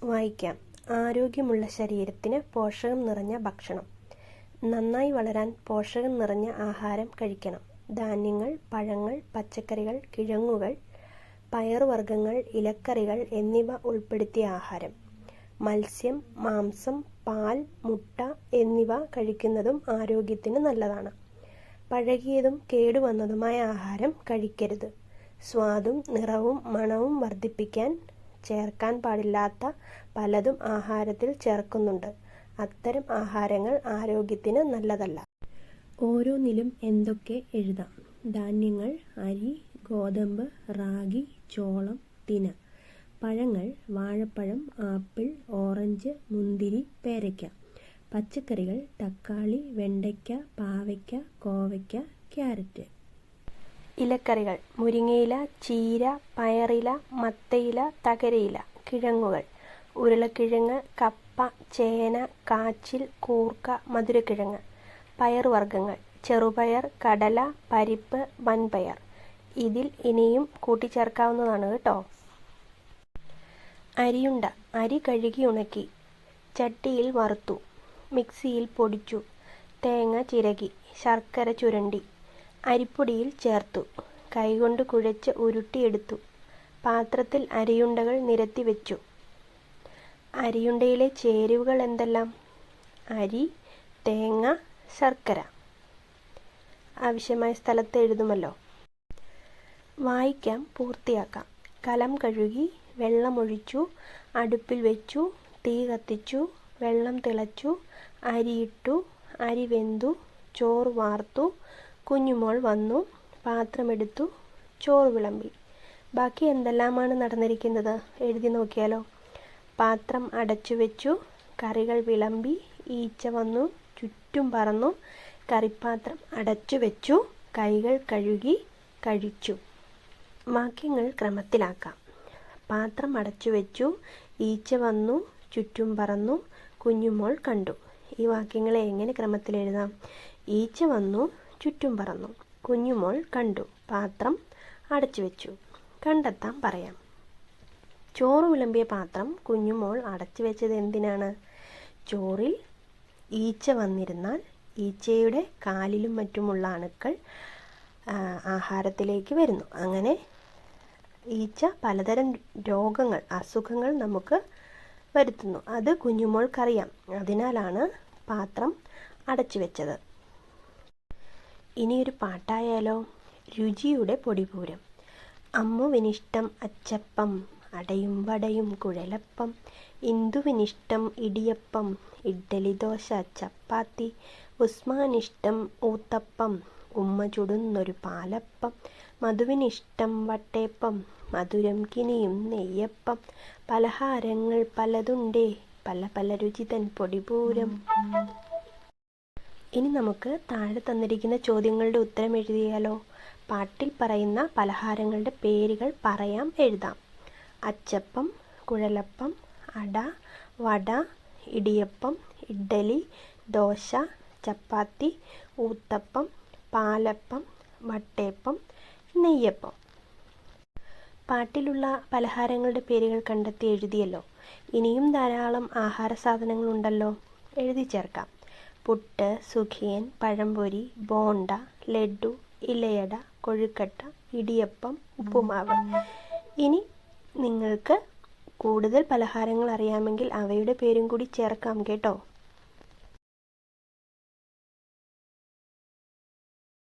വായിക്കാം. ആരോഗ്യമുള്ള ശരീരത്തിന് പോഷകം നിറഞ്ഞ ഭക്ഷണം. നന്നായി വളരാൻ പോഷകം നിറഞ്ഞ ആഹാരം കഴിക്കണം. ധാന്യങ്ങൾ, പഴങ്ങൾ, പച്ചക്കറികൾ, കിഴങ്ങുകൾ, പയറുവർഗ്ഗങ്ങൾ, ഇലക്കറികൾ എന്നിവ ഉൾപ്പെടുത്തിയ ആഹാരം. മത്സ്യം, മാംസം, പാൽ, മുട്ട എന്നിവ കഴിക്കുന്നതും ആരോഗ്യത്തിന് നല്ലതാണ്. പഴകിയതും കേടുവന്നതുമായ ആഹാരം കഴിക്കരുത്. സ്വാദും നിറവും മണവും വർദ്ധിപ്പിക്കാൻ ചേർക്കാൻ പാടില്ലാത്ത പലതും ആഹാരത്തിൽ ചേർക്കുന്നുണ്ട്. അത്തരം ആഹാരങ്ങൾ ആരോഗ്യത്തിന് നല്ലതല്ല. ഓരോന്നിലും എന്തൊക്കെ എഴുതാം? ധാന്യങ്ങൾ: അരി, ഗോതമ്പ്, റാഗി, ചോളം, തിന. പഴങ്ങൾ: വാഴപ്പഴം, ആപ്പിൾ, ഓറഞ്ച്, മുന്തിരി, പേരയ്ക്ക. പച്ചക്കറികൾ: തക്കാളി, വെണ്ടയ്ക്ക, പാവയ്ക്ക, കോവയ്ക്ക, ക്യാരറ്റ്. ഇലക്കറികൾ: മുരിങ്ങയില, ചീര, പയറില, മത്തയില, തകരയില. കിഴങ്ങുകൾ: ഉരുളക്കിഴങ്ങ്, കപ്പ, ചേന, കാച്ചിൽ, കൂർക്ക, മധുരക്കിഴങ്ങ്. പയറുവർഗ്ഗങ്ങൾ: ചെറുപയർ, കടല, പരിപ്പ്, വൻപയർ. ഇതിൽ ഇനിയും കൂട്ടിച്ചേർക്കാവുന്നതാണ് കേട്ടോ. അരിയുണ്ട: അരി കഴുകി ഉണക്കി ചട്ടിയിൽ വറുത്തു, മിക്സിയിൽ പൊടിച്ചു, തേങ്ങ ചിരകി, ശർക്കര ചുരണ്ടി അരിപ്പൊടിയിൽ ചേർത്തു, കൈകൊണ്ട് കുഴച്ച് ഉരുട്ടിയെടുത്തു. പാത്രത്തിൽ അരിയുണ്ടകൾ നിരത്തി വെച്ചു. അരിയുണ്ടയിലെ ചേരുവകൾ എന്തെല്ലാം? അരി, തേങ്ങ, ശർക്കര. ആവശ്യമായ സ്ഥലത്ത് എഴുതുമല്ലോ. വായിക്കാം, പൂർത്തിയാക്കാം. കലം കഴുകി, വെള്ളമൊഴിച്ചു, അടുപ്പിൽ വെച്ചു, തീ കത്തിച്ചു, വെള്ളം തിളച്ചു, അരിയിട്ടു, അരി വെന്തു, ചോറ് വാർത്തു, കുഞ്ഞുമോൾ വന്നു, പാത്രമെടുത്തു, ചോറ് വിളമ്പി. ബാക്കി എന്തെല്ലാമാണ് നടന്നിരിക്കുന്നത്? എഴുതി നോക്കിയാലോ. പാത്രം അടച്ചു വെച്ചു, കറികൾ വിളമ്പി, ഈച്ച വന്നു, ചുറ്റും പറന്നു, കറിപ്പാത്രം അടച്ചു വെച്ചു, കൈകൾ കഴുകി, കഴിച്ചു. വാക്യങ്ങൾ ക്രമത്തിലാക്കാം. പാത്രം അടച്ചു വെച്ചു, ഈച്ച വന്നു, ചുറ്റും പറന്നു, കുഞ്ഞുമോൾ കണ്ടു. ഈ വാക്യങ്ങളെ എങ്ങനെ ക്രമത്തിൽ എഴുതാം? ഈച്ച വന്നു, ചുറ്റും പറന്നു, കുഞ്ഞുമോൾ കണ്ടു, പാത്രം അടച്ചു വെച്ചു. കണ്ടെത്താൻ പറയാം. ചോറ് വിളമ്പിയ പാത്രം കുഞ്ഞുമോൾ അടച്ചു വെച്ചത് എന്തിനാണ്? ചോറിൽ ഈച്ച വന്നിരുന്നാൽ ഈച്ചയുടെ കാലിലും മറ്റുമുള്ള അണുക്കൾ ആഹാരത്തിലേക്ക് വരുന്നു. അങ്ങനെ ഈച്ച പലതരം രോഗങ്ങൾ, അസുഖങ്ങൾ നമുക്ക് വരുത്തുന്നു. അത് കുഞ്ഞുമോൾക്കറിയാം. അതിനാലാണ് പാത്രം അടച്ചു വെച്ചത്. ഇനിയൊരു പാട്ടായാലോ. രുചിയുടെ പൊടിപൂരം. അമ്മുവിനിഷ്ടം അച്ചപ്പം, അടയും വടയും കുഴലപ്പം. ഇന്ദുവിനിഷ്ടം ഇടിയപ്പം, ഇഡ്ഡലി, ദോശ, ചപ്പാത്തി. ഉസ്മാനിഷ്ടം ഊത്തപ്പം, ഉമ്മ ചുടുന്നൊരു പാലപ്പം. മധുവിനിഷ്ടം വട്ടേപ്പം, മധുരം കിനിയും നെയ്യപ്പം. പലഹാരങ്ങൾ പലതുണ്ടേ, പല പല രുചിതൻ പൊടിപൂരം. ഇനി നമുക്ക് താഴെ തന്നിരിക്കുന്ന ചോദ്യങ്ങളുടെ ഉത്തരം എഴുതിയാലോ. പാട്ടിൽ പറയുന്ന പലഹാരങ്ങളുടെ പേരുകൾ പറയാം, എഴുതാം. അച്ചപ്പം, കുഴലപ്പം, അട, വട, ഇടിയപ്പം, ഇഡ്ഡലി, ദോശ, ചപ്പാത്തി, ഊത്തപ്പം, പാലപ്പം, വട്ടേപ്പം, നെയ്യപ്പം. പാട്ടിലുള്ള പലഹാരങ്ങളുടെ പേരുകൾ കണ്ടെത്തി എഴുതിയല്ലോ. ഇനിയും ധാരാളം ആഹാര സാധനങ്ങളുണ്ടല്ലോ, എഴുതി ചേർക്കാം. പുട്ട്, സുഖിയൻ, പഴംപൊരി, ബോണ്ട, ലഡു, ഇലയട, കൊഴുക്കട്ട, ഇടിയപ്പം, ഉപ്പുമാവ്. ഇനി നിങ്ങൾക്ക് കൂടുതൽ പലഹാരങ്ങൾ അറിയാമെങ്കിൽ അവയുടെ പേരും കൂടി ചേർക്കാം കേട്ടോ.